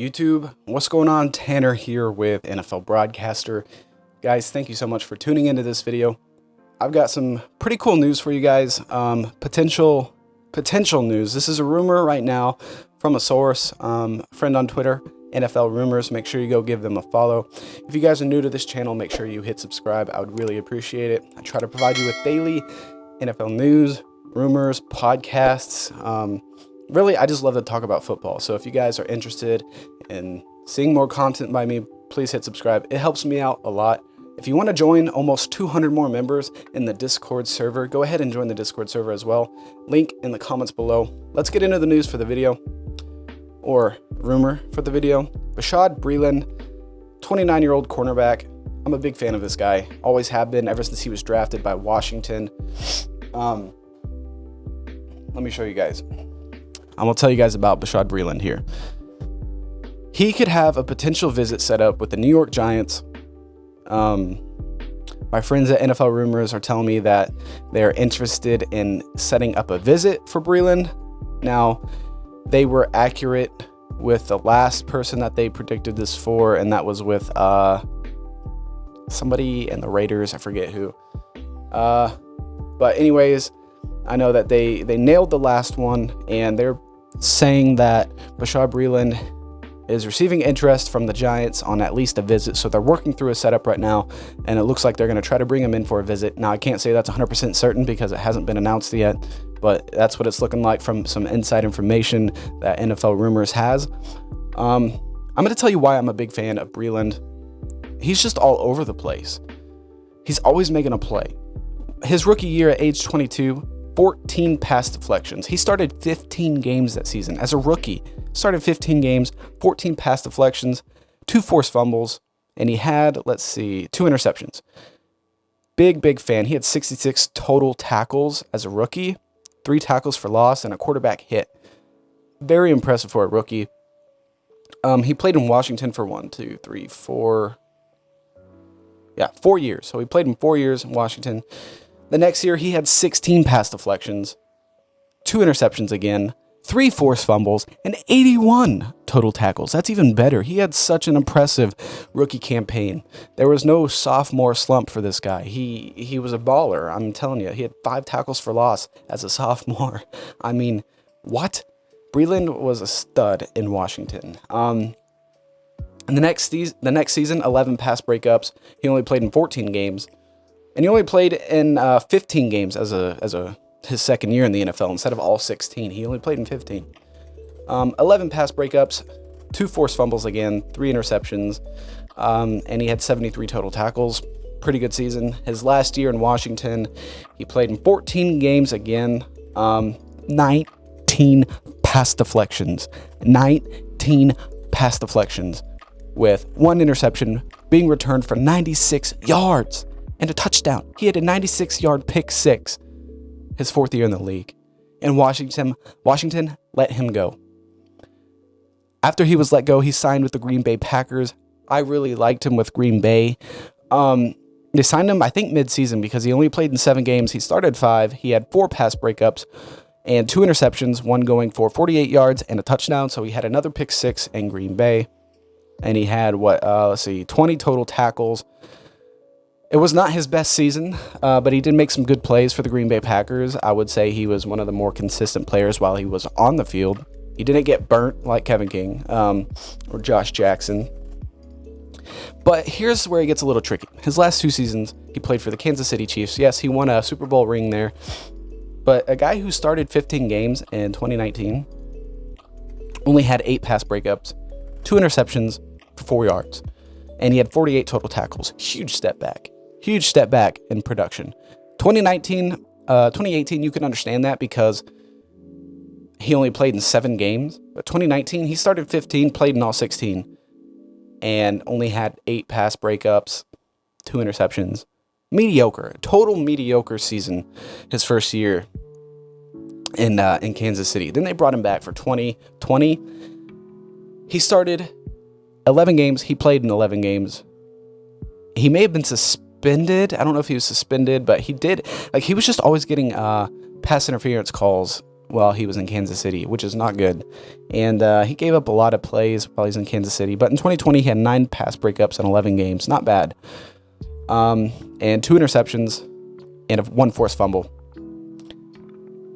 YouTube? What's going on? Tanner here with NFL Broadcaster. Guys, thank you so much for tuning into this video. I've got some pretty cool news for you guys. Potential news. This is a rumor right now from a source, friend on Twitter, NFL Rumors. Make sure you go give them a follow. If you guys are new to this channel, make sure you hit subscribe. I would really appreciate it. I try to provide you with daily NFL news, rumors, podcasts. Really, I just love to talk about football. So if you guys are interested in seeing more content by me, please hit subscribe. It helps me out a lot. If you want to join almost 200 more members in the Discord server, go ahead and join the Discord server as well. Link in the comments below. Let's get into the news for the video, or rumor for the video. Bashaud Breeland, 29-year-old cornerback. I'm a big fan of this guy. Always have been ever since he was drafted by Washington. Let me show you guys. I'm going to tell you guys about Bashaud Breeland here. He could have a potential visit set up with the New York Giants. My friends at NFL Rumors are telling me that they're interested in setting up a visit for Breeland. Now, they were accurate with the last person that they predicted this for, and that was with somebody in the Raiders. I forget who. But anyways, I know that they nailed the last one, and they're saying that Bashaud Breeland is receiving interest from the Giants on at least a visit. So they're working through a setup right now, and it looks like they're going to try to bring him in for a visit. Now, I can't say that's 100% certain because it hasn't been announced yet, but that's what it's looking like from some inside information that NFL Rumors has. I'm going to tell you why I'm a big fan of Breeland. He's just all over the place. He's always making a play. His rookie year at age 22, 14 pass deflections. He started 15 games that season as a rookie. Started 15 games, 14 pass deflections, 2 forced fumbles, and he had, 2 interceptions. Big fan. He had 66 total tackles as a rookie, 3 tackles for loss, and a quarterback hit. Very impressive for a rookie. He played in Washington for 4 years. So he played in 4 years in Washington. The next year, he had 16 pass deflections, 2 interceptions again, 3 forced fumbles, and 81 total tackles. That's even better. He had such an impressive rookie campaign. There was no sophomore slump for this guy. He was a baller. I'm telling you, he had 5 tackles for loss as a sophomore. I mean, what? Breeland was a stud in Washington. And the next season, 11 pass breakups. He only played in 14 games. And he only played in 15 games as his second year in the NFL instead of all 16. He only played in 15. 11 pass breakups, 2 forced fumbles again, 3 interceptions, and he had 73 total tackles. Pretty good season. His last year in Washington, he played in 14 games again, 19 pass deflections. 19 pass deflections with 1 interception being returned for 96 yards. And a touchdown. He had a 96-yard pick six his 4th year in the league. And Washington let him go. After he was let go, he signed with the Green Bay Packers. I really liked him with Green Bay. They signed him, I think, mid-season because he only played in 7 games. He started 5. He had 4 pass breakups and 2 interceptions, 1 going for 48 yards and a touchdown. So he had another pick 6 in Green Bay. And he had, 20 total tackles. It was not his best season, but he did make some good plays for the Green Bay Packers. I would say he was one of the more consistent players while he was on the field. He didn't get burnt like Kevin King or Josh Jackson. But here's where he gets a little tricky. His last 2 seasons, he played for the Kansas City Chiefs. Yes, he won a Super Bowl ring there. But a guy who started 15 games in 2019 only had 8 pass breakups, 2 interceptions for 4 yards. And he had 48 total tackles. Huge step back in production. 2018, you can understand that because he only played in 7 games. But 2019, he started 15, played in all 16, and only had 8 pass breakups, 2 interceptions. Mediocre, total mediocre season his first year in Kansas City. Then they brought him back for 2020. He started 11 games. He played in 11 games. He may have been suspended. I don't know if he was suspended, but he was just always getting pass interference calls while he was in Kansas City, which is not good. And he gave up a lot of plays while he's in Kansas City. But in 2020, he had 9 pass breakups in 11 games. Not bad. And 2 interceptions and 1 forced fumble.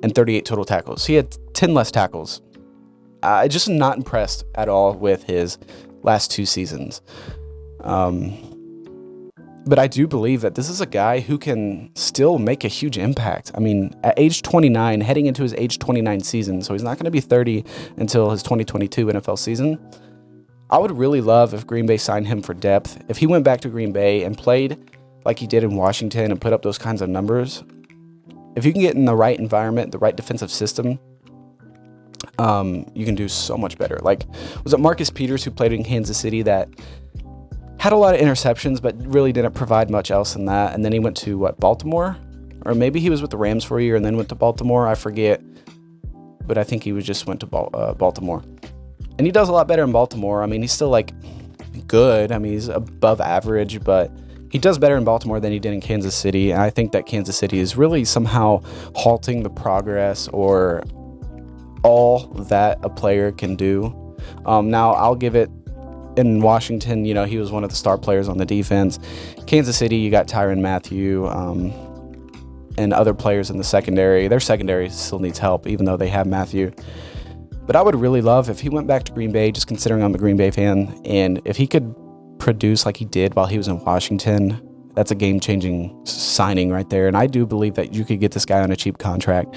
And 38 total tackles. He had 10 less tackles. Just not impressed at all with his last 2 seasons. But I do believe that this is a guy who can still make a huge impact. I mean, at age 29, heading into his age 29 season, so he's not going to be 30 until his 2022 NFL season. I would really love if Green Bay signed him for depth. If he went back to Green Bay and played like he did in Washington and put up those kinds of numbers, if you can get in the right environment, the right defensive system, you can do so much better. Like, was it Marcus Peters who played in Kansas City that had a lot of interceptions, but really didn't provide much else than that? And then he went to, Baltimore? Or maybe he was with the Rams for a year and then went to Baltimore. I forget. But I think he just went to Baltimore. And he does a lot better in Baltimore. I mean, he's still, good. I mean, he's above average, but he does better in Baltimore than he did in Kansas City. And I think that Kansas City is really somehow halting the progress or all that a player can do. Now, I'll give it, in Washington, he was one of the star players on the defense. Kansas City, you got Tyrann Mathieu and other players in the secondary. Their secondary still needs help, even though they have Mathieu. But I would really love if he went back to Green Bay, just considering I'm a Green Bay fan, and if he could produce like he did while he was in Washington, that's a game-changing signing right there. And I do believe that you could get this guy on a cheap contract.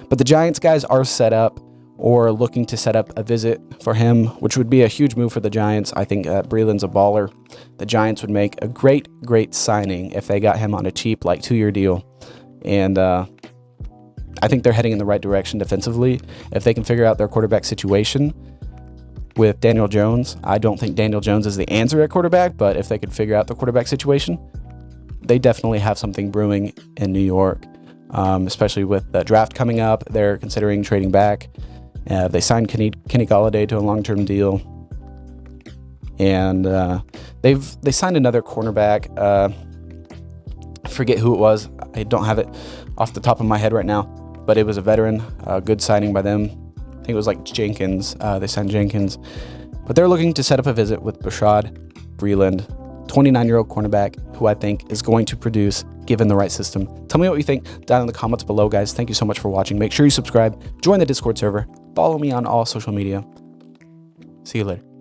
But the Giants guys are set up or looking to set up a visit for him, which would be a huge move for the Giants. I think Breeland's a baller. The Giants would make a great, great signing if they got him on a cheap, 2-year deal. And I think they're heading in the right direction defensively. If they can figure out their quarterback situation with Daniel Jones, I don't think Daniel Jones is the answer at quarterback, but if they could figure out the quarterback situation, they definitely have something brewing in New York, especially with the draft coming up. They're considering trading back. They signed Kenny Golladay to a long-term deal, and they signed another cornerback. I forget who it was. I don't have it off the top of my head right now, but it was a veteran, a good signing by them. I think it was Jenkins. They signed Jenkins, but they're looking to set up a visit with Bashaud Breeland, 29-year-old cornerback who I think is going to produce given the right system. Tell me what you think down in the comments below, guys. Thank you so much for watching. Make sure you subscribe, join the Discord server, follow me on all social media. See you later.